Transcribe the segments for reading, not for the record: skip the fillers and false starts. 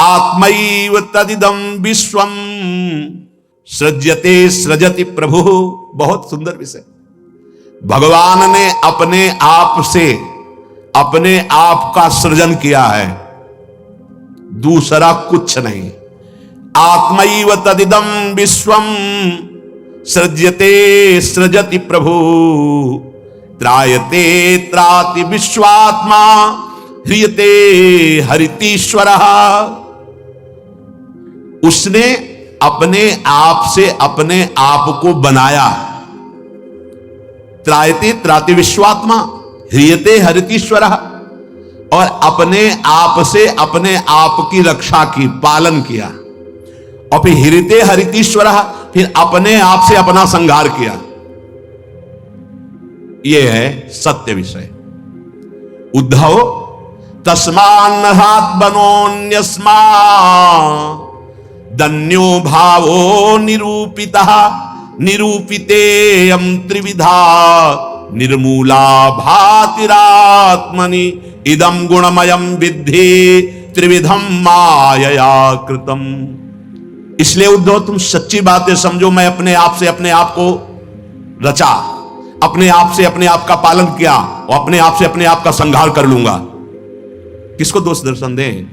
आत्मैव तदिदं विश्वम सृज्यते सृजति प्रभु। बहुत सुंदर विषय। भगवान ने अपने आप से अपने आप का सृजन किया है, दूसरा कुछ नहीं। आत्मैव तदिदं विश्वम सृज्यते सृजति प्रभु। त्रायते त्राति विश्वात्मा ह्रियते हरितीश्वरः। उसने अपने आप से अपने आप को बनाया। त्रायते त्राति विश्वात्मा ह्रियते हरितीश्वरः। और अपने आप से अपने आप की रक्षा की, पालन किया। और फिर ह्रियते हरितीश्वरः, फिर अपने आप से अपना संहार किया। यह है सत्य विषय। उद्धव तस्मान्नहात्मनोऽन्यस्मा दन्यो भावो निरूपितः निरूपितेयं त्रिविधा निर्मूला भातिरात्मनि इदं गुणमयं विद्धि त्रिविधं मायया कृतम। इसलिए उद्धव तुम सच्ची बातें समझो। मैं अपने आप से अपने आप को रचा, अपने आप से अपने आप का पालन किया और अपने आप से अपने आप का संहार कर लूंगा। किसको दोष दर्शन दें,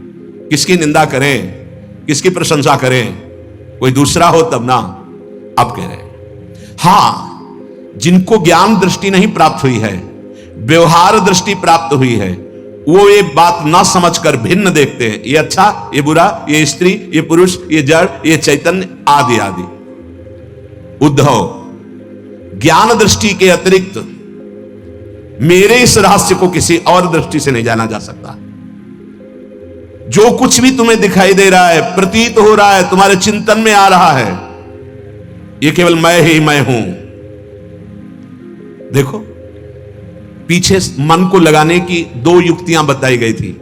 किसकी निंदा करें, किसकी प्रशंसा करें? कोई दूसरा हो तब ना। अब कह रहे हैं हां, जिनको ज्ञान दृष्टि नहीं प्राप्त हुई है, व्यवहार दृष्टि प्राप्त हुई है, वो ये बात ना समझकर भिन्न देखते हैं। ये अच्छा, ये बुरा, ये स्त्री, ये पुरुष, ये जड़, ये चैतन्य, आदि आदि। उद्धव, ज्ञान दृष्टि के अतिरिक्त मेरे इस रहस्य को किसी और दृष्टि से नहीं जाना जा सकता। जो कुछ भी तुम्हें दिखाई दे रहा है, प्रतीत हो रहा है, तुम्हारे चिंतन में आ रहा है, ये केवल मैं ही मैं हूं। देखो, पीछे मन को लगाने की दो युक्तियां बताई गई थी।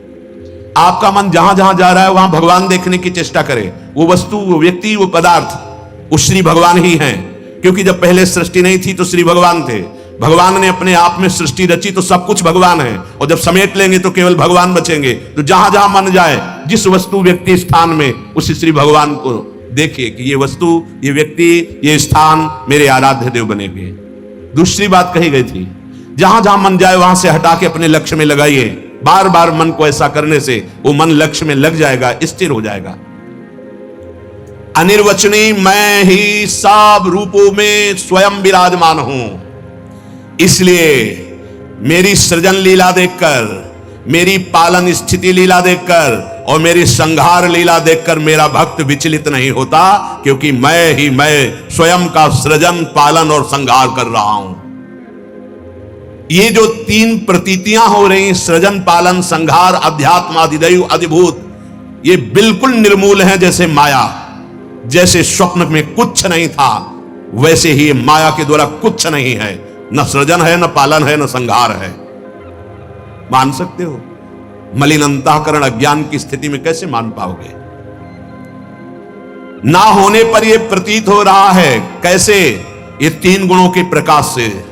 आपका मन जहां जहां जा रहा है वहां भगवान देखने की चेष्टा करे। वो वस्तु, वो व्यक्ति, वो पदार्थ, वो श्री भगवान ही हैं। क्योंकि जब पहले सृष्टि नहीं थी तो श्री भगवान थे। भगवान ने अपने आप में सृष्टि रची तो सब कुछ भगवान है। और जब समेट लेंगे तो केवल भगवान बचेंगे। तो जहां जहां मन जाए, जिस वस्तु व्यक्ति स्थान में, उस श्री भगवान को देखिए कि ये वस्तु, ये व्यक्ति, ये स्थान मेरे आराध्य देव बनेंगे। दूसरी बात कही गई थी, जहां जहां मन जाए वहां से हटा के अपने लक्ष्य में लगाइए। बार बार मन को ऐसा करने से वो मन लक्ष्य में लग जाएगा, स्थिर हो जाएगा। अनिर्वचनीय मैं ही सब रूपों में स्वयं विराजमान हूं। इसलिए मेरी सृजन लीला देखकर, मेरी पालन स्थिति लीला देखकर और मेरी संहार लीला देखकर मेरा भक्त विचलित नहीं होता, क्योंकि मैं ही मैं स्वयं का सृजन, पालन और संहार कर रहा हूं। ये जो तीन प्रतीतियां हो रही, सृजन, पालन, संहार, अध्यात्म, अधिदैव, अधिभूत, ये बिल्कुल निर्मूल हैं। जैसे माया, जैसे स्वप्न में कुछ नहीं था, वैसे ही माया के द्वारा कुछ नहीं है। न सृजन है, न पालन है, न संहार है। मान सकते हो? मलिन अंतःकरण अज्ञान की स्थिति में कैसे मान पाओगे? ना होने पर यह प्रतीत हो रहा है। कैसे? ये तीन गुणों के प्रकाश से,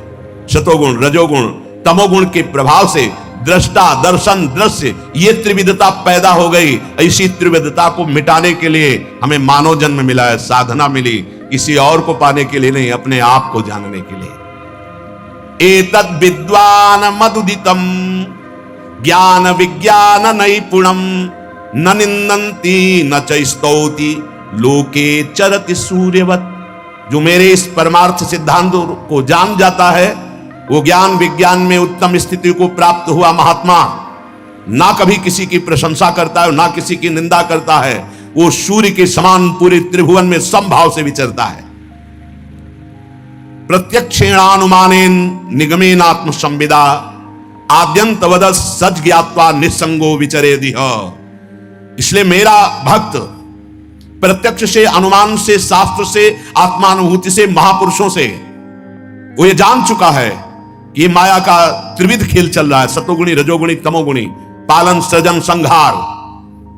सतोगुण, रजोगुण, तमोगुण के प्रभाव से दृष्टा, दर्शन, दृश्य, ये त्रिविधता पैदा हो गई। ऐसी त्रिविधता को मिटाने के लिए हमें मानव जन्म मिला है, साधना मिली। किसी और को पाने के लिए नहीं, अपने आप को जानने के लिए। एतद् विद्वान मदुदितम ज्ञान विज्ञान नैपुणम न निंदन्ति न च स्तौति लोके चरति सूर्यवत्। जो मेरे इस परमार्थ सिद्धांत को जान जाता है, वो ज्ञान विज्ञान में उत्तम स्थिति को प्राप्त हुआ महात्मा ना कभी किसी की प्रशंसा करता है, ना किसी की निंदा करता है। वो सूर्य के समान पूरे त्रिभुवन में समभाव से विचरता है। प्रत्यक्षेणानुमानेन निगमेनात्म संविदा आद्यंतवद सच ज्ञात्वा निसंगो विचरेदिह। इसलिए मेरा भक्त प्रत्यक्ष से, अनुमान से, शास्त्र से, आत्मानुभूति से, महापुरुषों से वो ये जान चुका है कि ये माया का त्रिविध खेल चल रहा है, सतोगुणी, रजोगुणी, तमोगुणी, पालन, सृजन, संहार।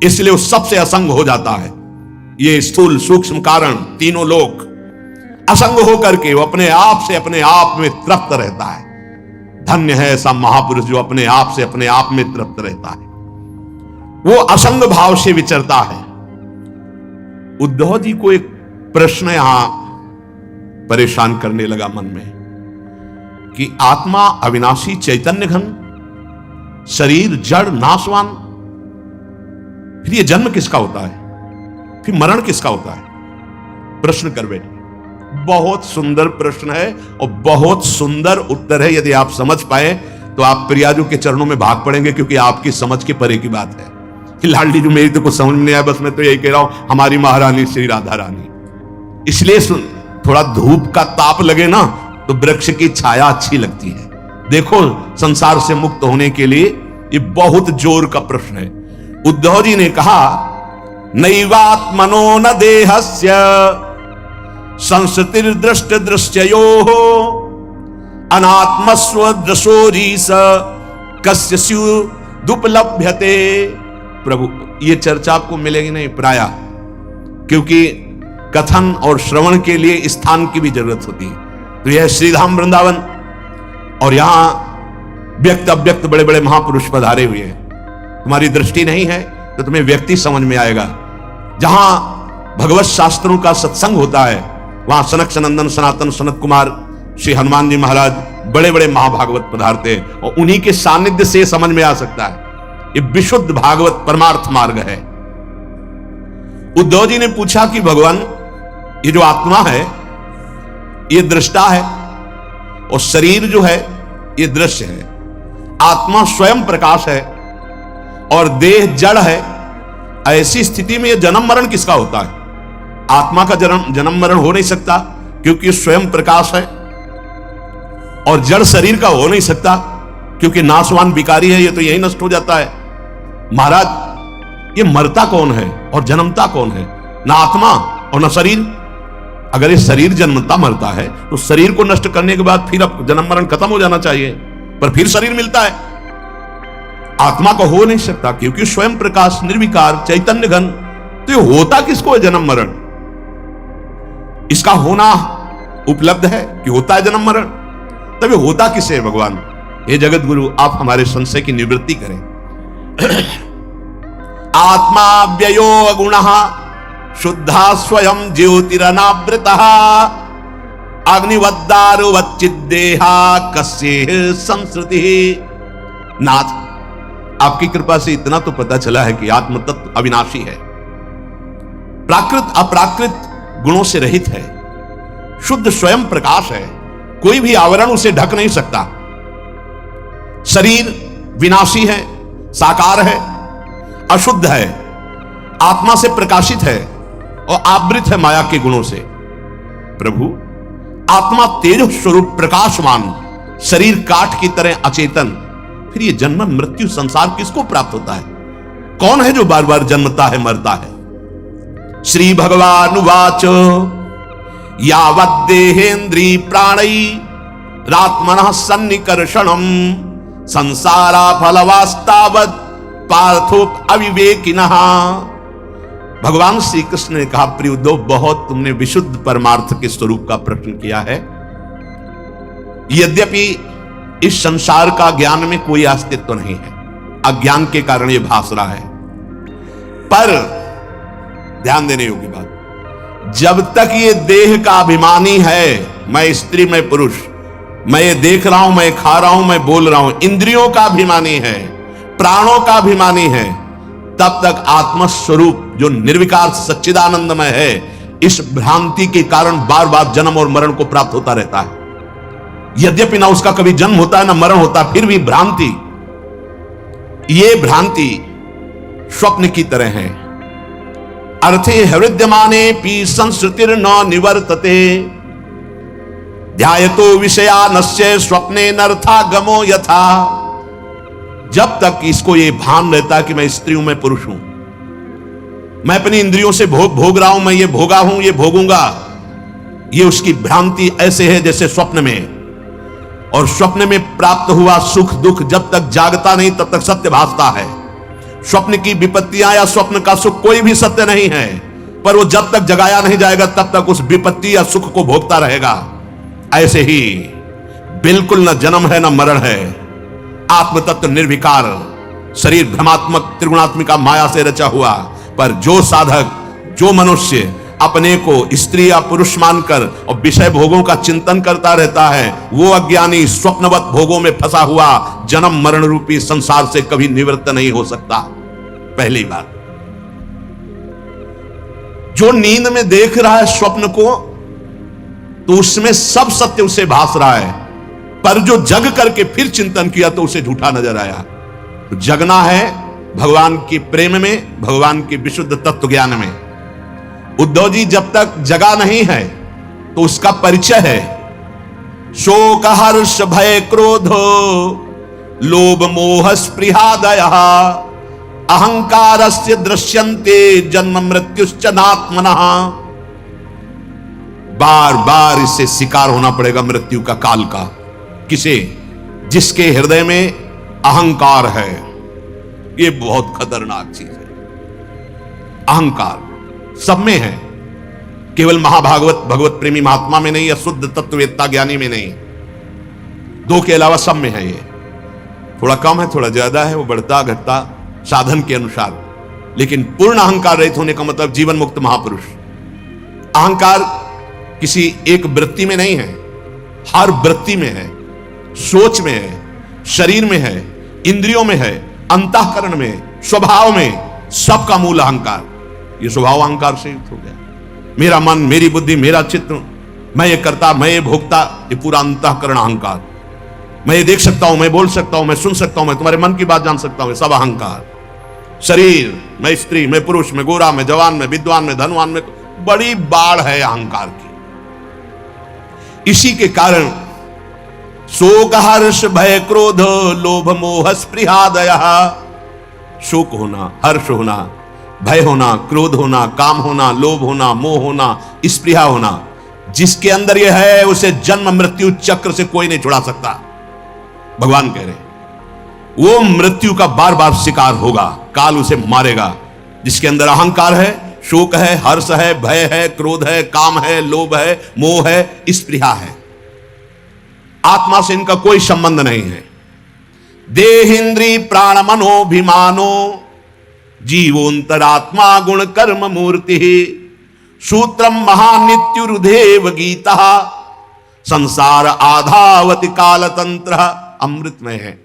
इसलिए वो सबसे असंग हो जाता है। ये स्थूल, सूक्ष्म कारण, तीनों लोक असंग होकर के वो अपने आप से अपने आप में तृप्त रहता है। धन्य है ऐसा महापुरुष जो अपने आप से अपने आप में तृप्त रहता है। वो असंग भाव से विचरता है। उद्धव जी को एक प्रश्न यहां परेशान करने लगा मन में कि आत्मा अविनाशी चैतन्य घन, शरीर जड़ नाशवान, फिर ये जन्म किसका होता है, फिर मरण किसका होता है? प्रश्न कर बैठे। बहुत सुंदर प्रश्न है और बहुत सुंदर उत्तर है। यदि आप समझ पाए तो आप प्रियाजू के चरणों में भाग पड़ेंगे, क्योंकि आपकी समझ के परे की बात है। लाडली जी मेरी तो कुछ समझ में नहीं आया, बस मैं तो यही कह रहा हूं हमारी महारानी श्री राधा रानी। इसलिए सुन, थोड़ा धूप का ताप लगे ना तो वृक्ष की छाया अच्छी लगती है। देखो, संसार से मुक्त होने के लिए ये बहुत जोर का प्रश्न है। उद्धव जी ने कहा, नैवात्मनो न देहस्य संस्थितिर दृष्ट दृश्ययो अनात्मस्व दृशोरीस कस्य स्युदुपलभ्यते। प्रभु, ये चर्चा आपको मिलेगी नहीं प्राय, क्योंकि कथन और श्रवण के लिए स्थान की भी जरूरत होती है। तो यह श्रीधाम वृंदावन, और यहां व्यक्त अव्यक्त बड़े बड़े महापुरुष पधारे हुए हैं। तुम्हारी दृष्टि नहीं है तो तुम्हें व्यक्ति समझ में आएगा। जहां भगवत शास्त्रों का सत्संग होता है वहां सनक सनंदन सनातन सनत कुमार श्री हनुमान जी महाराज बड़े बड़े महाभागवत पधारते हैं, और उन्हीं के सानिध्य से समझ में आ सकता है। ये विशुद्ध भागवत परमार्थ मार्ग है। उद्धव जी ने पूछा कि भगवान, ये जो आत्मा है ये दृष्टा है और शरीर जो है ये दृश्य है। आत्मा स्वयं प्रकाश है और देह जड़ है। ऐसी स्थिति में ये जन्म मरण किसका होता है? आत्मा का जन्म मरण हो नहीं सकता, क्योंकि स्वयं प्रकाश है, और जड़ शरीर का हो नहीं सकता, क्योंकि नाशवान विकारी है, ये तो यही नष्ट हो जाता है। महाराज, ये मरता कौन है और जन्मता कौन है? ना आत्मा और ना शरीर। अगर ये शरीर जन्मता मरता है तो शरीर को नष्ट करने के बाद फिर अब जन्म मरण खत्म हो जाना चाहिए, पर फिर शरीर मिलता है। आत्मा को हो नहीं सकता, क्योंकि स्वयं प्रकाश निर्विकार चैतन्य घन। तो ये होता किसको है जन्म मरण? इसका होना उपलब्ध है कि होता है जन्म मरण, तब ये होता किसे है भगवान? हे जगत गुरु, आप हमारे संशय की निवृत्ति करें। आत्मा व्ययो गुणः शुद्धा स्वयं ज्योतिरनावृतः अग्निवद्दारुवच्चिद्देहा कस्य संस्कृति। नाथ, आपकी कृपा से इतना तो पता चला है कि आत्म तत्व अविनाशी है, प्राकृत अप्राकृत गुणों से रहित है, शुद्ध स्वयं प्रकाश है, कोई भी आवरण उसे ढक नहीं सकता। शरीर विनाशी है, साकार है, अशुद्ध है, आत्मा से प्रकाशित है और आवृत है माया के गुणों से। प्रभु, आत्मा तेज स्वरूप प्रकाशमान, शरीर काठ की तरह अचेतन, फिर ये जन्म मृत्यु संसार किसको प्राप्त होता है? कौन है जो बार बार जन्मता है मरता है? श्री भगवान उवाच यावद्देहेन्द्रिय प्राणै रात्मनः सन्निकर्षणम् संसारा फलवास्तावत् पार्थो अविवेकिनः। भगवान श्री कृष्ण ने कहा, प्रिय उद्धव, बहुत तुमने विशुद्ध परमार्थ के स्वरूप का प्रश्न किया है। यद्यपि इस संसार का ज्ञान में कोई अस्तित्व नहीं है, अज्ञान के कारण यह भास रहा है, पर ध्यान देने योग्य बात, जब तक ये देह का अभिमानी है, मैं स्त्री मैं पुरुष, मैं ये देख रहा हूं, मैं खा रहा हूं, मैं बोल रहा हूं, इंद्रियों का अभिमानी है, प्राणों का अभिमानी है, तब तक आत्मस्वरूप जो निर्विकार सच्चिदानंदमय है, इस भ्रांति के कारण बार बार जन्म और मरण को प्राप्त होता रहता है। यद्यपि ना उसका कभी जन्म होता है ना मरण होता, फिर भी भ्रांति, ये भ्रांति स्वप्न की तरह है। अर्थे हृदयमाने पी संस्कृतिर न निवर्तते ध्यायतो विषयानस्य स्वप्ने नर्थागमो यथा। जब तक इसको ये भान रहता है कि मैं स्त्री हूं, मैं पुरुष हूं, मैं अपनी इंद्रियों से भोग रहा हूं, मैं ये भोगा हूं, ये भोगूंगा, ये उसकी भ्रांति ऐसे है जैसे स्वप्न में। और स्वप्न में प्राप्त हुआ सुख दुख जब तक जागता नहीं तब तक सत्य भासता है। स्वप्न की विपत्तियां या स्वप्न का सुख कोई भी सत्य नहीं है, पर वो जब तक जगाया नहीं जाएगा तब तक उस विपत्ति या सुख को भोगता रहेगा। ऐसे ही बिल्कुल न जन्म है न मरण है, आत्म तत्व निर्विकार, शरीर भ्रमात्मक त्रिगुणात्मिका माया से रचा हुआ, पर जो साधक जो मनुष्य अपने को स्त्री या पुरुष मानकर और विषय भोगों का चिंतन करता रहता है, वो अज्ञानी स्वप्नवत भोगों में फंसा हुआ जन्म मरण रूपी संसार से कभी निवृत्त नहीं हो सकता। पहली बात, जो नींद में देख रहा है स्वप्न को, तो उसमें सब सत्य उसे भास रहा है, पर जो जग करके फिर चिंतन किया तो उसे झूठा नजर आया। तो जगना है भगवान के प्रेम में, भगवान के विशुद्ध तत्व ज्ञान में। उद्धव जी जब तक जगा नहीं है तो उसका परिचय है शोक हर्ष भय क्रोध लोभ मोह स्पृहादय अहंकारस्य दृश्यन्ते जन्म मृत्युश्च नात्मनः। बार बार इससे शिकार होना पड़ेगा मृत्यु का, काल का। किसे? जिसके हृदय में अहंकार है। ये बहुत खतरनाक चीज है। अहंकार सब में है, केवल महाभागवत भगवत प्रेमी महात्मा में नहीं, या शुद्ध तत्ववेत्ता ज्ञानी में नहीं, दो के अलावा सब में है। ये थोड़ा कम है, थोड़ा ज्यादा है, वो बढ़ता घटता साधन के अनुसार, लेकिन पूर्ण अहंकार रहित होने का मतलब जीवन मुक्त महापुरुष। अहंकार किसी एक वृत्ति में नहीं है, हर वृत्ति में है, सोच में है, शरीर में है, इंद्रियों में है, अंतःकरण में, स्वभाव में, सबका मूल अहंकार। ये स्वभाव अहंकार से युक्त हो गया। मेरा मन, मेरी बुद्धि, मेरा चित्त, मैं ये करता, मैं ये भोगता, ये पूरा अंतःकरण अहंकार। मैं ये देख सकता हूं, मैं बोल सकता हूं, मैं सुन सकता हूं, मैं तुम्हारे मन की बात जान सकता हूं, सब अहंकार। शरीर, मैं स्त्री, मैं पुरुष, मैं गोरा, मैं जवान, मैं विद्वान, मैं धनवान, में बड़ी बाढ़ है अहंकार की। इसी के कारण शोक हर्ष भय क्रोध लोभ मोह स्पृहादय, शोक होना, हर्ष होना, भय होना, क्रोध होना, काम होना, लोभ होना, मोह होना, स्पृहा होना, जिसके अंदर यह है उसे जन्म मृत्यु चक्र से कोई नहीं छुड़ा सकता। भगवान कह रहे वो मृत्यु का बार बार शिकार होगा, काल उसे मारेगा। जिसके अंदर अहंकार है, शोक है, हर्ष है, भय है, क्रोध है, काम है, लोभ है, मोह है, स्पृहा है। आत्मा से इनका कोई संबंध नहीं है। देहेंद्री प्राण मनोभिमानो जीवोंतरात्मा गुण कर्म मूर्ति सूत्रम महानित्युरुधेव गीता संसार आधावति कालतंत्र अमृतमय है।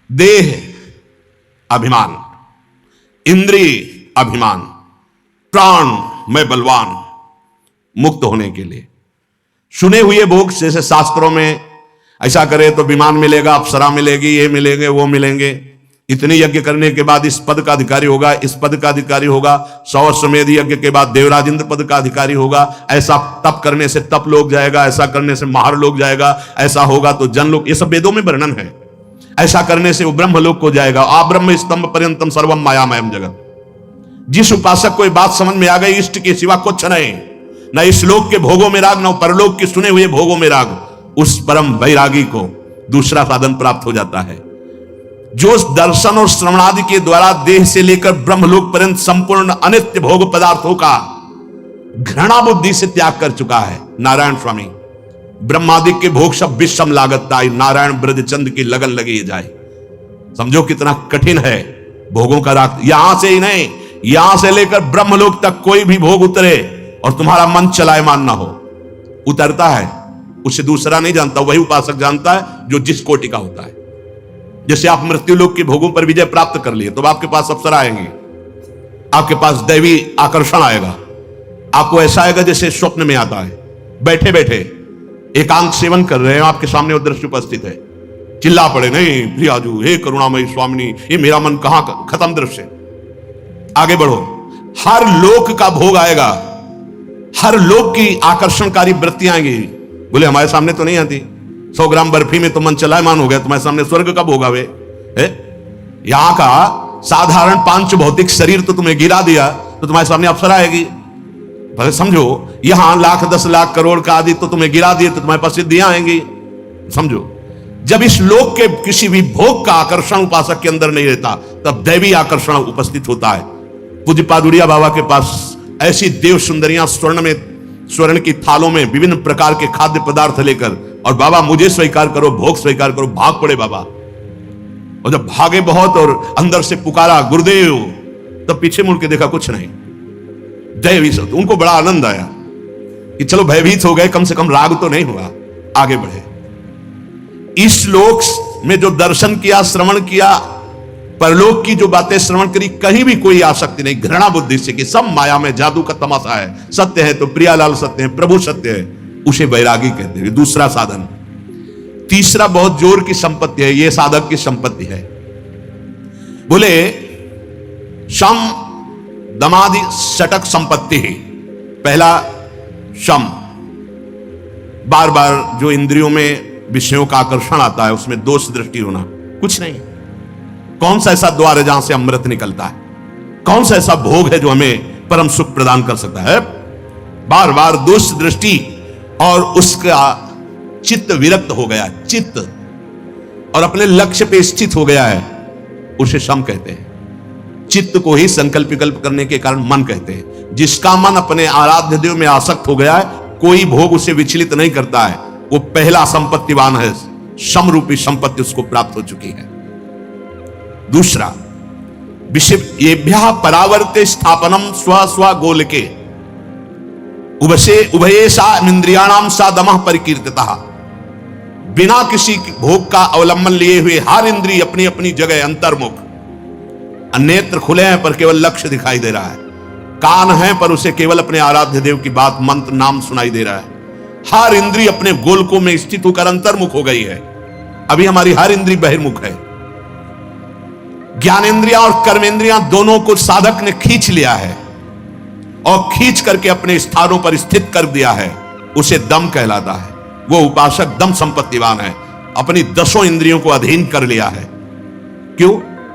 देह अभिमान, इंद्रिय अभिमान, प्राण मैं बलवान, मुक्त होने के लिए सुने हुए भोग, जैसे शास्त्रों में ऐसा करे तो विमान मिलेगा, अप्सरा मिलेगी, ये मिलेंगे, वो मिलेंगे, इतने यज्ञ करने के बाद इस पद का अधिकारी होगा, इस पद का अधिकारी होगा, 100 अश्वमेध यज्ञ के बाद देवराज इंद्र पद का अधिकारी होगा, ऐसा तप करने से तप लोग जाएगा, ऐसा करने से महार लोग जाएगा, ऐसा होगा तो जन लोग, ये सब वेदों में वर्णन है। ऐसा करने से वो ब्रह्म लोक को जाएगा। आ ब्रह्म स्तंभ पर्यंतम सर्वम मायामयम जगत। जिस उपासक को ये बात समझ में आ गई, इष्ट के सिवा कुछ नहीं, न इस लोक के भोगों में राग, न परलोक के सुने हुए भोगों में राग, उस परम वैरागी को दूसरा साधन प्राप्त हो जाता है, जो दर्शन और श्रवणादि के द्वारा देह से लेकर ब्रह्मलोक पर्यंत संपूर्ण अनित्य भोग पदार्थों का घृणा बुद्धि से त्याग कर चुका है। नारायण स्वामी, ब्रह्मादि के भोग सब विषम लागत ताई, नारायण ब्रजचंद की लगन लगी जाए। समझो कितना कठिन है भोगों का राग। यहां से ही नहीं, यहां से लेकर ब्रह्मलोक तक कोई भी भोग उतरे और तुम्हारा मन चलायमान ना हो, उतरता है, उसे दूसरा नहीं जानता, वही उपासक जानता है जो जिस कोटि का होता है। जैसे आप मृत्यु लोक के भोगों पर विजय प्राप्त कर लिए तो आपके पास अप्सरा आएंगे, आपके पास दैवी आकर्षण आएगा, आपको ऐसा आएगा जैसे स्वप्न में आता है। बैठे बैठे एकांत सेवन कर रहे हैं, आपके सामने वो दृश्य उपस्थित है, चिल्ला पड़े, नहीं प्रियाजू, हे करुणामयी स्वामिनी, ये मेरा मन कहां खत्म दृश्य, आगे बढ़ो। हर लोक का भोग आएगा, हर लोक की आकर्षणकारी वृत्तियां आएंगी। बोले हमारे सामने तो नहीं आती, 100 ग्राम बर्फी में तो मन चलायमान हो गया, तुम्हारे सामने स्वर्ग का भोग आवे। यहां का साधारण 5 भौतिक शरीर तो तुम्हें गिरा दिया तो तुम्हारे सामने अप्सरा आएगी। भले समझो, यहां लाख 10 लाख करोड़ का आदि तो तुम्हें गिरा दिए तो तुम्हारे पास सिद्धियां आएंगी। समझो, जब इस लोक के किसी भी भोग का आकर्षण उपासक के अंदर नहीं रहता, तब दैवी आकर्षण उपस्थित होता है। पूज्य पादुरिया बाबा के पास ऐसी देव सुंदरियां स्वर्ण की थालों में विभिन्न प्रकार के खाद्य पदार्थ लेकर, और बाबा मुझे स्वीकार करो, भोग स्वीकार करो, भाग पड़े बाबा। और जब भागे बहुत और अंदर से पुकारा गुरुदेव, तब पीछे मुड़ के देखा कुछ नहीं, भयभीत, उनको बड़ा आनंद आया कि चलो भयभीत हो गए, कम से कम राग तो नहीं हुआ, आगे बढ़े। इस श्लोक में जो दर्शन किया, श्रवण किया, परलोक की जो बातें श्रवण करी, कहीं भी कोई आसक्ति नहीं, घृणा बुद्धि से कि सब माया में जादू का तमाशा है, सत्य है तो प्रियालाल सत्य है, प्रभु सत्य है, उसे वैरागी कहते हैं। दूसरा साधन। तीसरा बहुत जोर की संपत्ति है, यह साधक की संपत्ति है। बोले शम दमादि षटक संपत्ति है। पहला शम, बार बार जो इंद्रियों में विषयों का आकर्षण आता है उसमें दोष दृष्टि होना, कुछ नहीं। कौन सा ऐसा द्वार है जहां से अमृत निकलता है? कौन सा ऐसा भोग है जो हमें परम सुख प्रदान कर सकता है? बार बार दोष दृष्टि, और उसका चित्त विरक्त हो गया, चित्त, और अपने लक्ष्य पे स्थित हो गया है, उसे शम कहते हैं। चित्त को ही संकल्प विकल्प करने के कारण मन कहते हैं। जिसका मन अपने आराध्य देव में आसक्त हो गया है, कोई भोग उसे विचलित नहीं करता है, वो पहला संपत्तिवान है। शम रूपी संपत्ति उसको प्राप्त हो चुकी है। दूसरा, विषयेभ्यः परावर्ते स्थापनम स्व स्व गोलके उभयेषा इंद्रियाणाम सा दमः परिकीर्तितः। बिना किसी भोग का अवलंबन लिए हुए हर इंद्रिय अपनी अपनी जगह अंतर्मुख। नेत्र खुले हैं पर केवल लक्ष्य दिखाई दे रहा है, कान हैं पर उसे केवल अपने आराध्य देव की बात, मंत्र, नाम सुनाई दे रहा है। हर इंद्रिय अपने गोलकों में स्थित होकर अंतर्मुख हो गई है। अभी हमारी हर इंद्रिय बहिर्मुख है। ज्ञानेंद्रियां और कर्मेंद्रियां दोनों को साधक ने खींच लिया है और खींच करके अपने स्थानों पर स्थित कर दिया है, उसे दम कहलाता है। वो उपासक दम संपत्तिवान है, अपनी 10 इंद्रियों को अधीन कर लिया है। क्यों?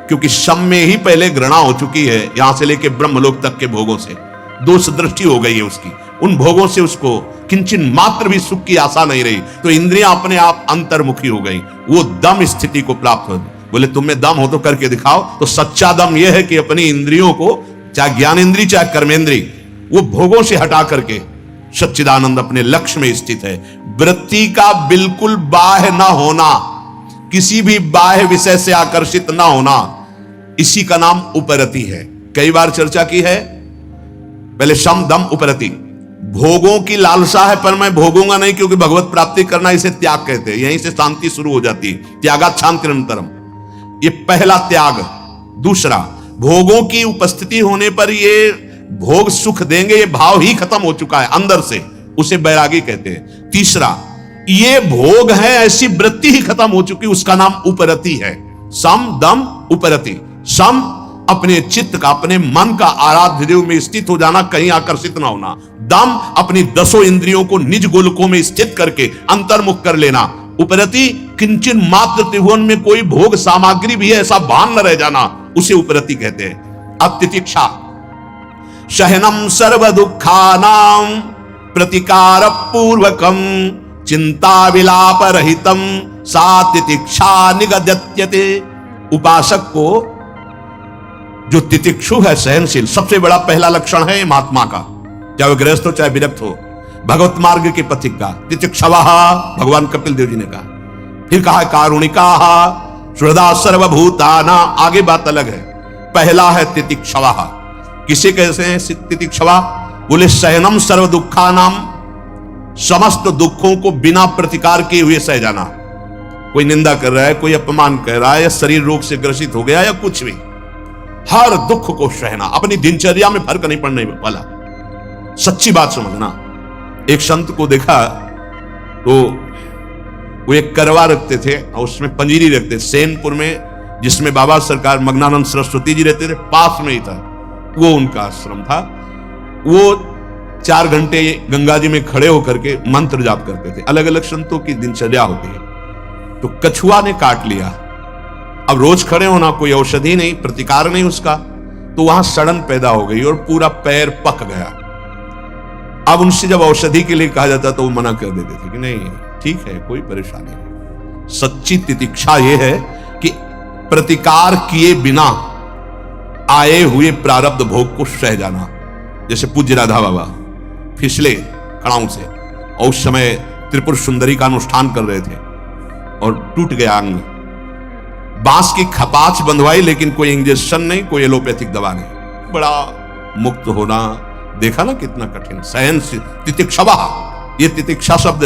क्योंकि शम में ही पहले घृणा हो चुकी है, यहां से लेकर ब्रह्मलोक तक के भोगों से दोष दृष्टि हो गई है उसकी। उन भोगों से उसको किंचन मात्र भी सुख की आशा नहीं रही, तो इंद्रियां अपने आप अंतर्मुखी हो गई। वो दम स्थिति को प्राप्त हो। बोले तुम्हें दम हो तो करके दिखाओ। तो सच्चा दम यह है कि अपनी इंद्रियों को, चाहे ज्ञानेंद्रिय चाहे कर्मेंद्रिय, वो भोगों से हटा करके सच्चिदानंद अपने लक्ष्य में स्थित है। वृत्ति का बिल्कुल बाह्य ना होना, किसी भी बाह्य विषय से आकर्षित ना होना, इसी का नाम उपरति है। कई बार चर्चा की है। पहले शम दम उपरति। भोगों की लालसा है पर मैं भोगूंगा नहीं, क्योंकि भगवत प्राप्ति करना, इसे त्याग कहते हैं। यहीं से शांति शुरू हो जाती है। त्यागात् शान्तिरनन्तरम्, ये पहला त्याग। दूसरा, भोगों की उपस्थिति होने पर ये भोग सुख देंगे, ये भाव ही खत्म हो चुका है अंदर से, उसे बैरागी कहते हैं। तीसरा, ये भोग है ऐसी वृत्ति ही खत्म हो चुकी, उसका नाम उपरति है। सम दम उपरति। सम अपने चित्त का, अपने मन का आराध्य देव में स्थित हो जाना, कहीं आकर्षित ना होना। दम अपनी 10 इंद्रियों को निज गोलकों में स्थित करके अंतर्मुख कर लेना। उपरति, किंचन मात्र त्रिभुवन में कोई भोग सामग्री भी है ऐसा भान न रह जाना, उसे उपरति कहते हैं। अब तितिक्षा, शयनम सर्व दुखानां प्रतिकार पूर्वकम चिंता विलाप रहितम सा तितिक्षा निगद्यते। उपासक को जो तितिक्षु है, सहनशील, सबसे बड़ा पहला लक्षण है महात्मा का, चाहे वह गृहस्थ हो चाहे विरक्त हो, भगवत मार्ग के पथिक का। तितिक्षवः, भगवान कपिल देव जी ने कहा। फिर कहा कारुणिकाः सुहृदा सर्वभूताना, आगे बात अलग है। पहला है तितिक्षवः। किसे कहते हैं तितिक्षवा? बोले सहनम सर्व दुखानाम, समस्त दुखों को बिना प्रतिकार किए हुए सह जाना। कोई निंदा कर रहा है, कोई अपमान कर रहा है, या शरीर रोग से ग्रसित हो गया, या कुछ भी, हर दुख को सहना, अपनी दिनचर्या में फर्क नहीं पड़ने वाला। सच्ची बात समझना। एक संत को देखा तो वो एक करवा रखते थे और उसमें पंजीरी रखते, सेनपुर में, जिसमें बाबा सरकार मग्नानंद सरस्वती जी रहते थे, पास में ही था, वो उनका आश्रम था। वो 4 घंटे गंगा जी में खड़े होकर के मंत्र जाप करते थे। अलग अलग संतों की दिनचर्या होती है। तो कछुआ ने काट लिया। अब रोज खड़े होना, कोई औषधि नहीं, प्रतिकार नहीं उसका, तो वहां सड़न पैदा हो गई और पूरा पैर पक गया। अब उनसे जब औषधि के लिए कहा जाता तो वो मना कर देते थे कि नहीं ठीक है, कोई परेशानी नहीं। सच्ची तितिक्षा यह है कि प्रतिकार किए बिना आए हुए प्रारब्ध भोग को सह जाना। जैसे पूज्य राधा बाबा फिसले कड़ाऊ से, और उस समय त्रिपुर सुंदरी का अनुष्ठान कर रहे थे और टूट गया अंग। बांस की खपाच बंधवाई, लेकिन कोई इंजेक्शन नहीं, कोई एलोपैथिक दवा नहीं। बड़ा मुक्त होना, देखा ना कितना कठिन, सहन तितिक्षवा, ये तितिक्षा शब्द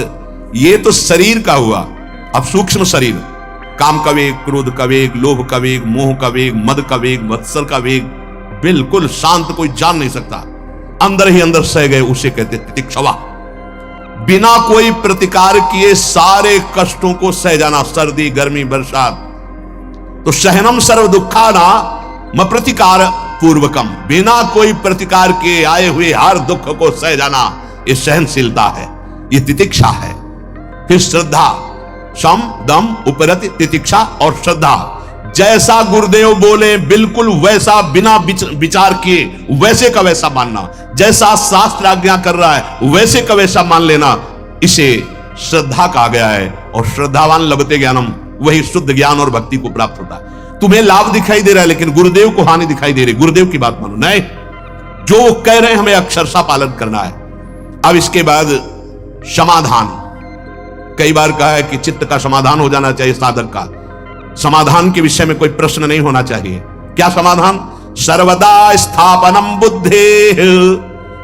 ये तो शरीर का हुआ। अब सूक्ष्म शरीर, काम का वेग, क्रोध का वेग, लोभ का वेग, मोह का वेग, मद का वेग, मत्सर का वेग, बिल्कुल शांत कोई जान नहीं सकता, अंदर ही अंदर सह गए, उसे कहते तितिक्षवा। बिना कोई प्रतिकार किए सारे कष्टों को सह जाना, सर्दी गर्मी बरसात। तो सहनम सर्व दुखाना म प्रतिकार पूर्वकम, बिना कोई प्रतिकार के आए हुए हर दुख को सह जाना, ये सहनशीलता है, ये तितिक्षा है। फिर श्रद्धा, सम दम उपरति तितिक्षा और श्रद्धा। जैसा गुरुदेव बोले बिल्कुल वैसा, बिना विचार किए वैसे का वैसा मानना, जैसा शास्त्र आज्ञा कर रहा है वैसे का वैसा मान लेना, इसे श्रद्धा कहा गया है। और श्रद्धावान लभते ज्ञानम, वही शुद्ध ज्ञान और भक्ति को प्राप्त होता है। तुम्हें लाभ दिखाई दे रहा है लेकिन गुरुदेव को हानि दिखाई दे रही, गुरुदेव की बात मानो, नहीं, जो वो कह रहे हैं हमें अक्षरशः पालन करना है। अब इसके बाद समाधान, कई बार कहा है कि चित्त का समाधान हो जाना चाहिए, साधक का समाधान के विषय में कोई प्रश्न नहीं होना चाहिए। क्या समाधान? सर्वदा स्थापनम बुद्धे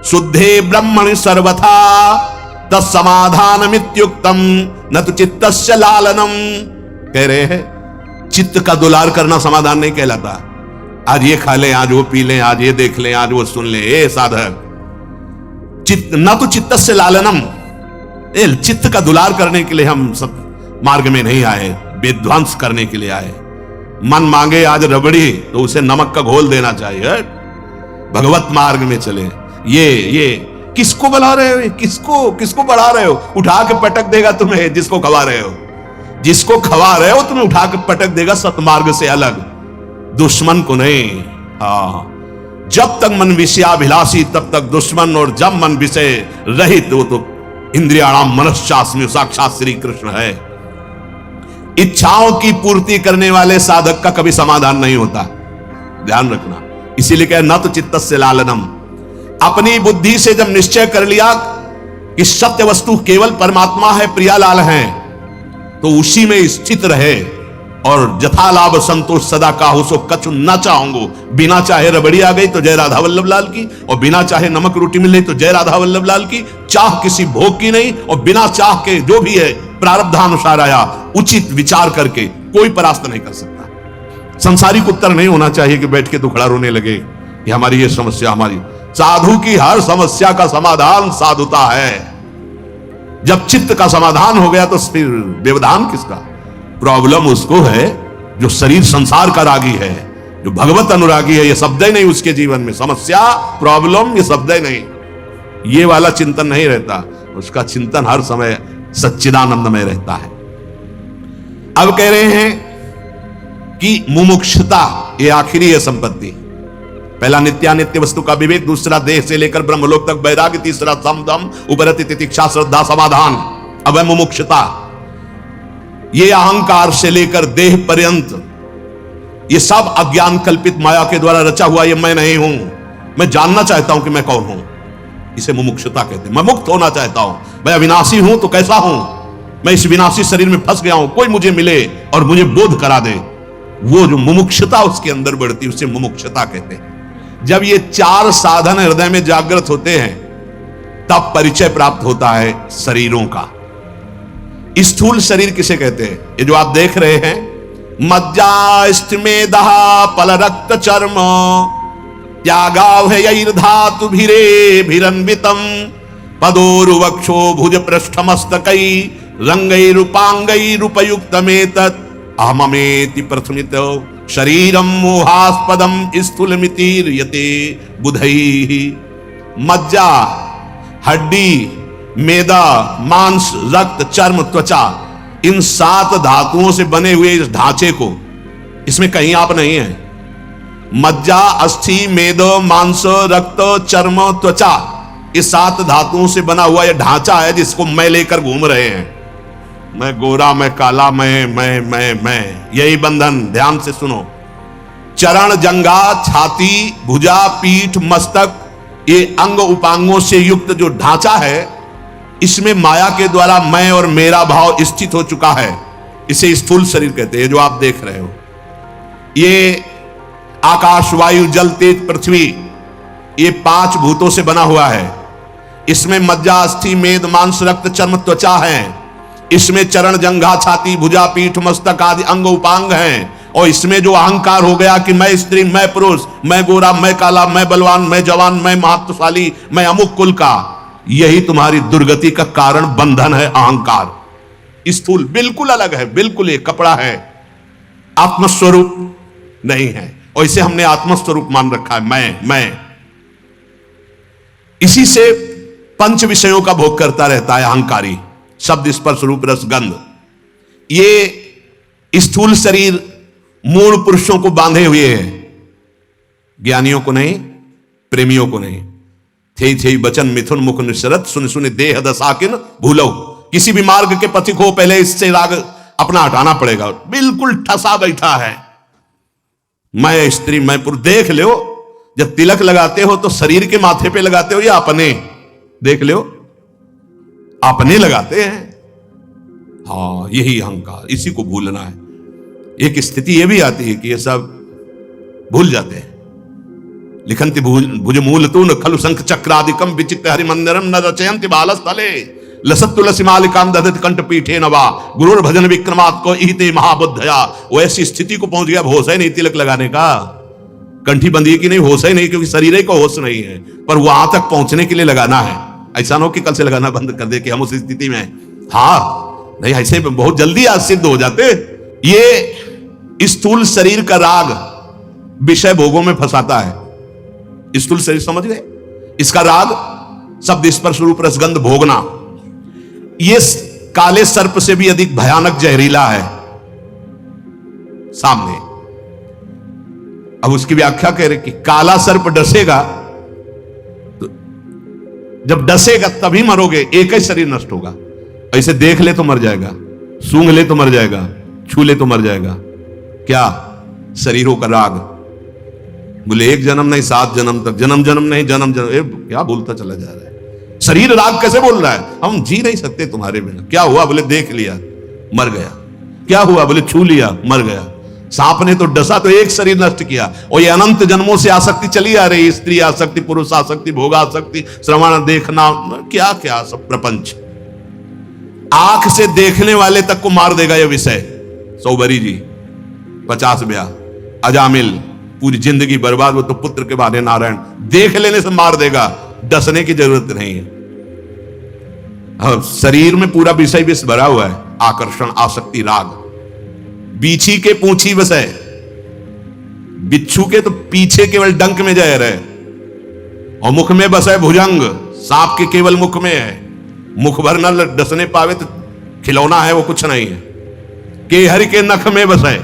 शुद्धे ब्रह्मणि सर्वथा तत्समाधानमित्युक्तम न तो चित्तस्य लालनम। कह रहे हैं चित्त का दुलार करना समाधान नहीं कहलाता। आज ये खा लें, आज वो पी लें, आज ये देख लें, आज वो सुन लें, ए साधक, चित्त न तो चित्तस्य लालनम, चित्त का दुलार करने के लिए हम सब मार्ग में नहीं आए, विध्वंस करने के लिए आए। मन मांगे आज रबड़ी तो उसे नमक का घोल देना चाहिए, भगवत मार्ग में चले। ये किसको बुला रहे हो, किसको बढ़ा रहे हो? उठा के पटक देगा तुम्हें जिसको खवा रहे हो, जिसको खवा रहे हो तुम्हें उठा के पटक देगा सतमार्ग से अलग, दुश्मन को नहीं। हाँ, जब तक मन विषयाभिलाषी तब तक दुश्मन, और जब मन विषय रहित वो तो इंद्रियाणाम मनश्चास्मि, साक्षात श्री कृष्ण है। इच्छाओं की पूर्ति करने वाले साधक का कभी समाधान नहीं होता, ध्यान रखना। इसीलिए कहे न तो चित्तस्य लालनम, अपनी बुद्धि से जब निश्चय कर लिया कि सत्य वस्तु केवल परमात्मा है, प्रियालाल है, तो उसी में स्थित रहे और जथा लाभ संतोष सदा का हो सो कछु न चाहूंगो। बिना चाहे रबड़ी आ गई तो जय राधा वल्लभ लाल की, और बिना चाहे नमक रोटी मिले तो जय राधा वल्लभ लाल की। चाह किसी भोग की नहीं, और बिना चाह के जो भी है प्रारब्धानुसार आया, उचित विचार करके कोई परास्त नहीं कर सकता। संसारिक उत्तर नहीं होना चाहिए कि बैठ के दुखड़ा रोने लगे कि हमारी ये समस्या, हमारी। साधु की हर समस्या का समाधान साधुता है। जब चित्त का समाधान हो गया तो फिर व्यवधान किसका? प्रॉब्लम उसको है जो शरीर संसार का रागी है, जो भगवत अनुरागी है। ये शब्द ही नहीं उसके जीवन में, समस्या प्रॉब्लम ये शब्द ही नहीं, ये वाला चिंतन नहीं रहता। उसका चिंतन हर समय सच्चिदानंद में रहता है। अब कह रहे हैं कि मुमुक्षुता ये आखिरी है संपत्ति। पहला नित्यानित्य वस्तु का विवेक, दूसरा देह से लेकर ब्रह्मलोक तक वैराग्य, तीसरा सम दम उपरति तितिक्षा श्रद्धा समाधान। अब है मुमुक्षुता, ये अहंकार से लेकर देह पर्यंत ये सब अज्ञान कल्पित माया के द्वारा रचा हुआ, ये मैं नहीं हूं, मैं जानना चाहता हूं कि मैं कौन हूं, इसे मुमुक्षुता कहते हैं। मैं मुक्त होना चाहता हूं, मैं अविनाशी हूं तो कैसा हूं, मैं इस विनाशी शरीर में फंस गया हूं, कोई मुझे मिले और मुझे बोध करा दे। वो जो मुमुक्षुता उसके अंदर बढ़ती उसे मुमुक्षुता कहते हैं। जब ये चार साधन हृदय में जागृत होते हैं तब परिचय प्राप्त होता है शरीरों का। स्थूल शरीर किसे कहते हैं? ये जो आप देख रहे हैं, मज्जा स्थिमेदः पल रक्त चर्म त्यागावधातु भिरे भिरन्वितम पदोरुवक्षो भुज पृष्ठमस्तकै रंगैरुपांगैरुपयुक्तमेतत् अहममेति प्रथमित शरीरम मोहास्पदम स्थूलमितिर्यते बुधैः। मज्जा हड्डी, मेदा, मांस, रक्त, चर्म, त्वचा, इन 7 धातुओं से बने हुए इस ढांचे को, इसमें कहीं आप नहीं है। मज्जा, अस्थि, मेद, मांस, रक्त, चर्म, त्वचा, इस 7 धातुओं से बना हुआ यह ढांचा है जिसको मैं लेकर घूम रहे हैं। मैं गोरा, मैं काला, मैं, यही बंधन। ध्यान से सुनो। चरण, जंगा, छाती, भुजा, पीठ, मस्तक, ये अंग उपांगों से युक्त जो ढांचा है, इसमें माया के द्वारा मैं और मेरा भाव स्थित हो चुका है। इसे स्थूल शरीर कहते हैं। जो आप देख रहे हो, ये आकाश, वायु, जल, तेज, पृथ्वी, ये 5 भूतों से बना हुआ है। इसमें मज्जा, अस्थि, मेद, मांस, रक्त, चर्म, त्वचा है। इसमें चरण, जंघा, छाती, भुजा, पीठ, मस्तक आदि अंग उपांग हैं। और इसमें जो अहंकार हो गया कि मैं स्त्री, मैं पुरुष, मैं गोरा, मैं काला, मैं बलवान, मैं जवान, मैं महत्वशाली, मैं अमुक कुल का, यही तुम्हारी दुर्गति का कारण बंधन है। अहंकार स्थूल बिल्कुल अलग है, बिल्कुल एक कपड़ा है, आत्मस्वरूप नहीं है। और इसे हमने आत्मस्वरूप मान रखा है, मैं। इसी से पंच विषयों का भोग करता रहता है अहंकारी। शब्द, स्पर्श, रूप, रस, गंध। ये स्थूल शरीर मूल पुरुषों को बांधे हुए है, ज्ञानियों को नहीं, प्रेमियों को नहीं। थे बचन मिथुन मुख निसरत, सुन सुन देह दसाकिन भूलो। किसी भी मार्ग के पथिक हो, पहले इससे राग अपना हटाना पड़ेगा। बिल्कुल ठसा बैठा है, मैं स्त्री, मैं पुरुष। देख लो, जब तिलक लगाते हो तो शरीर के माथे पे लगाते हो या अपने? देख लो, अपने लगाते हैं। हाँ, यही अहंकार, इसी को भूलना है। एक स्थिति यह भी आती है कि ये सब भूल जाते हैं। लिखंति भुज मूल तू न खलु शंख चक्रादिकम विचित्र हरिमंदिरम न रचयंति बालस्थले लसत तुलसी मालिकाम दधत कंठ पीठे नवा गुरुर भजन विक्रमात् को इहिते महाबुद्धया। वो ऐसी स्थिति को पहुंच गया, होश है नहीं तिलक लगाने का, कंठी बंधी की नहीं, होश है नहीं, क्योंकि शरीर को होश नहीं है। पर वहां तक पहुंचने के लिए लगाना है। ऐसा ना हो कि कल से लगाना बंद कर दे कि हम उस स्थिति में। हाँ नहीं, ऐसे बहुत जल्दी आज सिद्ध हो जाते। ये स्थूल शरीर का राग विषय भोगों में फंसाता है। स्थूल शरीर समझ गए? इसका राग शब्द, स्पर्श, रूप, रसगंध भोगना, ये काले सर्प से भी अधिक भयानक जहरीला है सामने। अब उसकी व्याख्या कह रहे कि काला सर्प डसेगा तो जब डसेगा तभी मरोगे, एक ही शरीर नष्ट होगा। ऐसे देख ले तो मर जाएगा, सूंघ ले तो मर जाएगा, छू ले तो मर जाएगा। क्या? शरीरों का राग। बोले 1 जन्म नहीं 7 जन्म तक, जन्म जन्म नहीं जन्म जन्म, क्या बोलता चला जा रहा है। शरीर राग कैसे बोल रहा है? हम जी नहीं सकते तुम्हारे बिना। क्या हुआ? बोले देख लिया मर गया। क्या हुआ? बोले छू लिया मर गया। सांप ने तो डसा तो एक शरीर नष्ट किया, और ये अनंत जन्मों से आसक्ति चली आ रही, स्त्री आसक्ति, पुरुष आसक्ति, भोग आसक्ति, श्रवण, देखना, क्या क्या सब प्रपंच। आंख से देखने वाले तक को मार देगा यह विषय। सौबरी जी 50 ब्याह, अजामिल पूरी जिंदगी बर्बाद, वो तो पुत्र के बहाने नारायण, देख लेने से मार देगा, डसने की जरूरत नहीं है। शरीर में पूरा विषय विष भरा हुआ है, आकर्षण, आसक्ति, राग। बीछी के पूंछी विषय, बिच्छू के तो पीछे केवल डंक में जहर है, और मुख में बस है भुजंग। सांप के केवल मुख में है, मुख भर न डसने पावे तो खिलौना है वो, कुछ नहीं है। केहर के नख में बस है,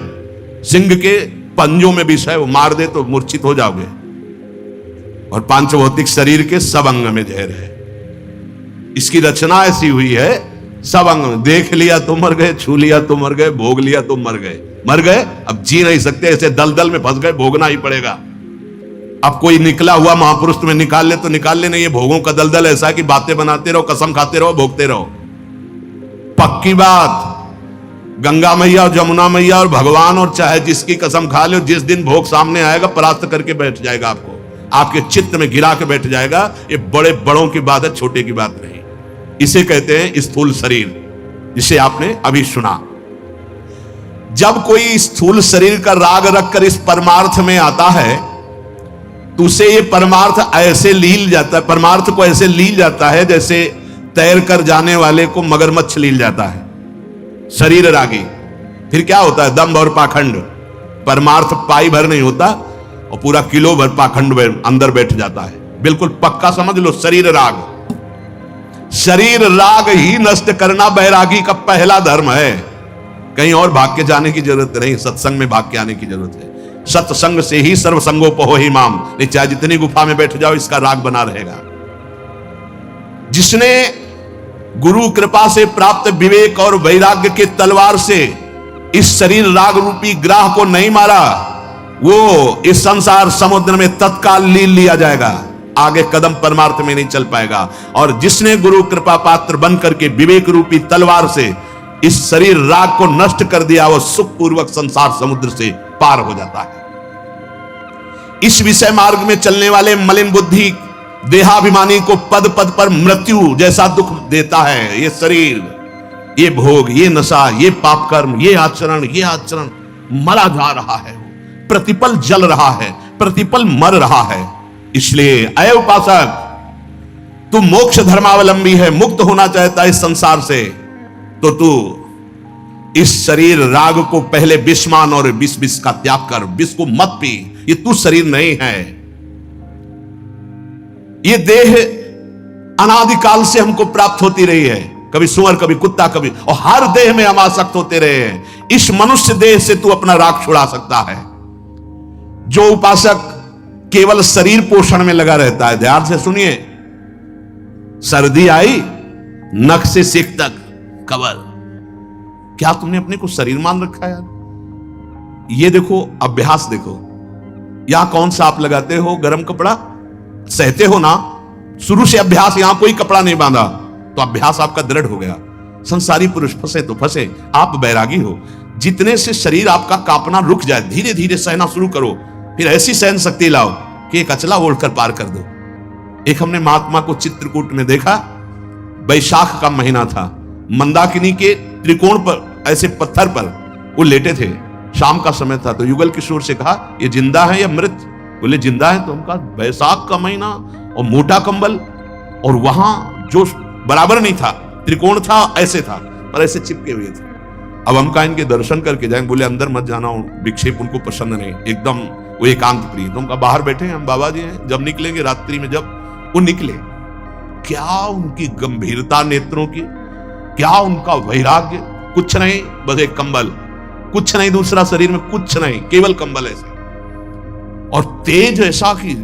सिंह के पंजों में विष है, वो मार दे तो मूर्छित हो जाओगे। और पांचभौतिक शरीर के सब अंग में जहर है। इसकी रचना ऐसी हुई है, सब अंग में। देख लिया तो मर गए, छू लिया तो मर गए, भोग लिया तो मर गए। मर गए, अब जी नहीं सकते, ऐसे दलदल में फंस गए, भोगना ही पड़ेगा। अब कोई निकला हुआ महापुरुष तुम्हें निकाल ले तो निकाल ले, नहीं ये भोगों का दलदल ऐसा कि बातें बनाते रहो, कसम खाते रहो, भोगते रहो। पक्की बात, गंगा मैया और जमुना मैया और भगवान और चाहे जिसकी कसम खा लो, जिस दिन भोग सामने आएगा परास्त करके बैठ जाएगा, आपको आपके चित्त में गिरा के बैठ जाएगा। ये बड़े बड़ों की बात है, छोटे की बात नहीं। इसे कहते हैं स्थूल शरीर, जिसे आपने अभी सुना। जब कोई स्थूल शरीर का राग रखकर इस परमार्थ में आता है तो उसे ये परमार्थ ऐसे लील जाता है, परमार्थ को ऐसे लील जाता है जैसे तैर कर जाने वाले को मगरमच्छ लील जाता है। शरीर रागी। फिर क्या होता है? दंभ और पाखंड। परमार्थ पाई भर नहीं होता और पूरा किलो भर पाखंड अंदर बैठ जाता है। बिल्कुल पक्का समझ लो, शरीर राग। शरीर राग ही नष्ट करना बैरागी का पहला धर्म है। कहीं और भाग के जाने की जरूरत नहीं, सत्संग में भाग के आने की जरूरत है। सत्संग से ही सर्व संगोपहो ही माम। नहीं चाहे जितनी गुफा में बैठ जाओ, इसका राग बना रहेगा। जिसने गुरु कृपा से प्राप्त विवेक और वैराग्य के तलवार से इस शरीर राग रूपी ग्राह को नहीं मारा, वो इस संसार समुद्र में तत्काल लील लिया जाएगा, आगे कदम परमार्थ में नहीं चल पाएगा। और जिसने गुरु कृपा पात्र बन करके विवेक रूपी तलवार से इस शरीर राग को नष्ट कर दिया, वो सुखपूर्वक संसार समुद्र से पार हो जाता है। इस विषय मार्ग में चलने वाले मलिन बुद्धि देहाभिमानी को पद पद पर मृत्यु जैसा दुख देता है। ये शरीर, ये भोग, ये नशा, ये पाप कर्म, ये आचरण मरा जा रहा है, प्रतिपल जल रहा है, प्रतिपल मर रहा है। इसलिए अय उपासक, तू मोक्ष धर्मावलंबी है, मुक्त होना चाहता है इस संसार से, तो तू इस शरीर राग को पहले विष मान और विष का त्याग कर, विष को मत पी। ये तू शरीर नहीं है। ये देह अनादिकाल से हमको प्राप्त होती रही है, कभी सुअर, कभी कुत्ता, कभी, और हर देह में हम आसक्त होते रहे हैं। इस मनुष्य देह से तू अपना राग छुड़ा सकता है। जो उपासक केवल शरीर पोषण में लगा रहता है, ध्यान से सुनिए, सर्दी आई नख से सिक तक कवर। क्या तुमने अपने को शरीर मान रखा यार? ये देखो अभ्यास देखो, यहां कौन सा आप लगाते हो गर्म कपड़ा, सहते हो ना, शुरू से अभ्यास, यहां कोई कपड़ा नहीं बांधा तो अभ्यास आपका दृढ़ हो गया। संसारी पुरुष फंसे तो फंसे, आप बैरागी हो। जितने से शरीर आपका कांपना रुक जाए, धीरे धीरे सहना शुरू करो, फिर ऐसी सहन शक्ति लाओ कि एक अचला ओढ़कर पार कर दो। एक हमने महात्मा को चित्रकूट में देखा, वैशाख का महीना था, मंदाकिनी के त्रिकोण पर, ऐसे पत्थर पर वो लेटे थे, शाम का समय था। तो युगल किशोर से कहा, ये जिंदा है या मृत? बोले जिंदा है। तो हम कहा वैशाख का महीना और मोटा कंबल, और वहां जो बराबर नहीं था, त्रिकोण था, ऐसे था, पर ऐसे चिपके हुए थे। अब हम कहा इनके दर्शन करके जाएंगे। बोले अंदर मत जाना, विक्षेप उनको पसंद नहीं, एकदम वो एकांत प्रिय। तो हम कहा बाहर बैठे हैं, हम बाबा जी हैं, जब निकलेंगे रात्रि में। जब वो निकले, क्या उनकी गंभीरता नेत्रों की, क्या उनका वैराग्य, कुछ नहीं, बस एक कंबल, कुछ नहीं, दूसरा शरीर में कुछ नहीं, केवल कंबल ऐसे, और तेज ऐसा कि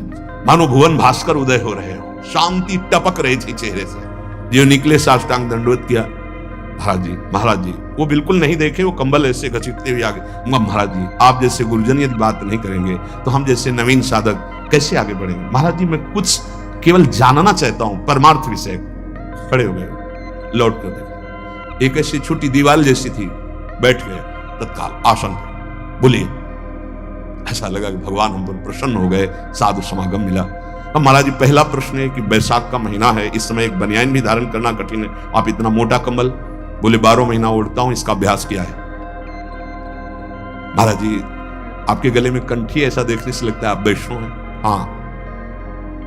मानो भुवन भास्कर उदय हो रहे हो, शांति टपक रही थी चेहरे से। जो निकले साष्टांग दंडवत किया, महाराज जी, वो बिल्कुल नहीं देखे, वो कंबल ऐसे घसीटते हुए आगे। महाराज जी, आप जैसे गुरुजन यदि बात नहीं करेंगे तो हम जैसे नवीन साधक कैसे आगे बढ़ेंगे? महाराज जी, मैं कुछ केवल जानना चाहता हूं, परमार्थ विषय। खड़े हो गए, लौट कर देखा, एक ऐसी छोटी दीवार जैसी थी, बैठ गए तत्काल आसन पे। बोलिए, ऐसा लगा कि भगवान हम पर प्रसन्न हो गए, साधु समागम मिला। अब महाराज जी, पहला प्रश्न है कि वैशाख का महीना है, इस समय एक बनियान भी धारण करना कठिन है, आप इतना मोटा कंबल? बोले 12 महीना ओढ़ता हूं, इसका अभ्यास किया है। महाराज जी, आपके गले में कंठी, ऐसा देखने से लगता है आप वैष्णव हैं। हाँ,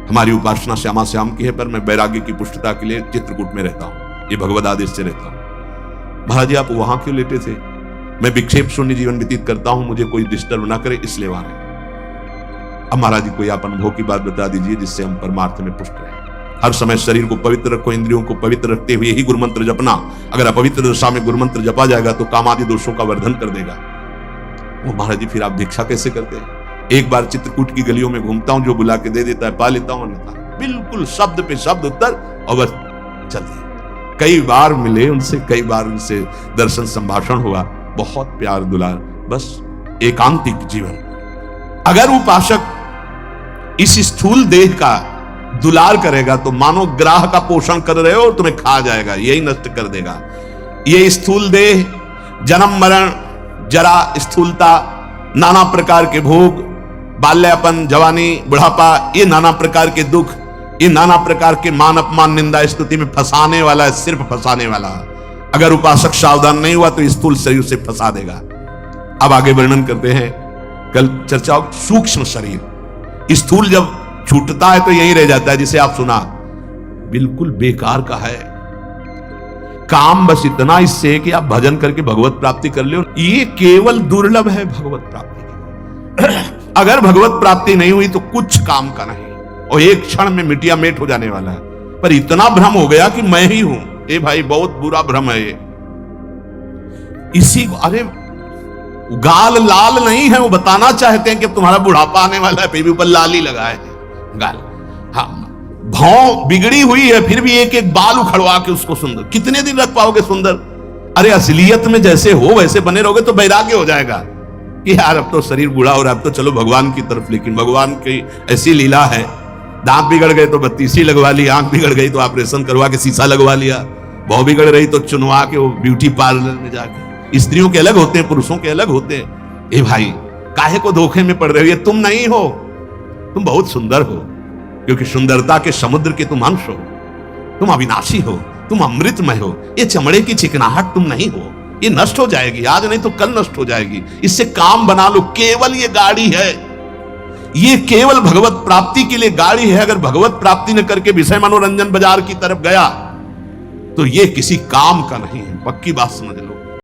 हमारी उपासना श्यामा श्याम की है, पर मैं वैराग्य की पुष्टता के लिए चित्रकूट में रहता हूं, ये भगवद आदेश से रहता हूं। महाराज जी, आप वहां क्यों लेटे थे? मैं विक्षेप शून्य जीवन व्यतीत करता हूं, मुझे कोई डिस्टर्ब ना करे, इसलिए वहां रहे। अब महाराज जी, कोई आप अनुभव की बात बता दीजिए जिससे हम परमार्थ में पुष्ट रहे। हर समय शरीर को पवित्र रखो, इंद्रियों को पवित्र रखते हुए ही गुरुमंत्र जपना। अगर अपवित्र दशा में गुरुमंत्र जपा जाएगा तो कामादि दोषों का वर्धन कर देगा। वो महाराज जी, फिर आप भिक्षा कैसे करते हैं? एक बार चित्रकूट की गलियों में घूमता हूं, जो बुला के दे देता है पा लेता हूं, अन्यथा बिल्कुल शब्द पे शब्द उत्तर, और बस चलते। कई बार मिले उनसे, कई बार उनसे दर्शन संभाषण हुआ, बहुत प्यार दुलार, बस एकांतिक जीवन। अगर उपासक इस स्थूल देह का दुलार करेगा तो मानो ग्राह का पोषण कर रहे हो और तुम्हें खा जाएगा, यही नष्ट कर देगा। ये स्थूल देह जन्म मरण जरा स्थूलता, नाना प्रकार के भोग, बाल्यापन, जवानी, बुढ़ापा, ये नाना प्रकार के दुख, ये नाना प्रकार के मान अपमान निंदा स्तुति में फंसाने वाला है, सिर्फ फंसाने वाला। अगर उपासक सावधान नहीं हुआ तो स्थूल शरीर से फंसा देगा। अब आगे वर्णन करते हैं, कल चर्चा सूक्ष्म शरीर। स्थूल जब छूटता है तो यही रह जाता है, जिसे आप सुना, बिल्कुल बेकार का है। काम बस इतना इससे कि आप भजन करके भगवत प्राप्ति कर ले, ये केवल दुर्लभ है भगवत प्राप्ति। अगर भगवत प्राप्ति नहीं हुई तो कुछ काम का नहीं, और एक क्षण में मिटिया मेट हो जाने वाला है। पर इतना भ्रम हो गया कि मैं ही हूं, ए भाई, बहुत बुरा भ्रम है ये। इसी को, अरे गाल लाल नहीं है, वो बताना चाहते हैं कि तुम्हारा बुढ़ापा आने वाला है, फिर भी ऊपर लाल ही लगा है गाल। हाँ, भौं बिगड़ी हुई है, फिर भी एक एक बाल उखड़वा के उसको सुंदर, कितने दिन रख पाओगे सुंदर? अरे असलियत में जैसे हो वैसे बने रहोगे तो वैराग्य हो जाएगा कि यार अब तो शरीर बूढ़ा हो रहा है, अब तो चलो भगवान की तरफ। लेकिन भगवान की ऐसी लीला है, दांत बिगड़ गए तो बत्तीसी लगवा ली, आंख बिगड़ गई तो ऑपरेशन करवा के शीशा लगवा लिया, भौ बिगड़ रही तो चुनवा के वो ब्यूटी पार्लर में जाके। स्त्रियों के अलग होते हैं, पुरुषों के अलग होते हैं। ए भाई, काहे को धोखे में पड़ रहे हो? ये तुम नहीं हो, तुम बहुत सुंदर हो, क्योंकि सुंदरता के समुद्र के तुम अंश हो। तुम अविनाशी हो, तुम अमृतमय हो। ये चमड़े की चिकनाहट तुम नहीं हो, ये नष्ट हो जाएगी, आज नहीं तो कल नष्ट हो जाएगी। इससे काम बना लो। केवल ये गाड़ी है, ये केवल भगवत प्राप्ति के लिए गाड़ी है। अगर भगवत प्राप्ति न करके विषय मनोरंजन बाजार की तरफ गया तो ये किसी काम का नहीं है, पक्की बात समझ लो।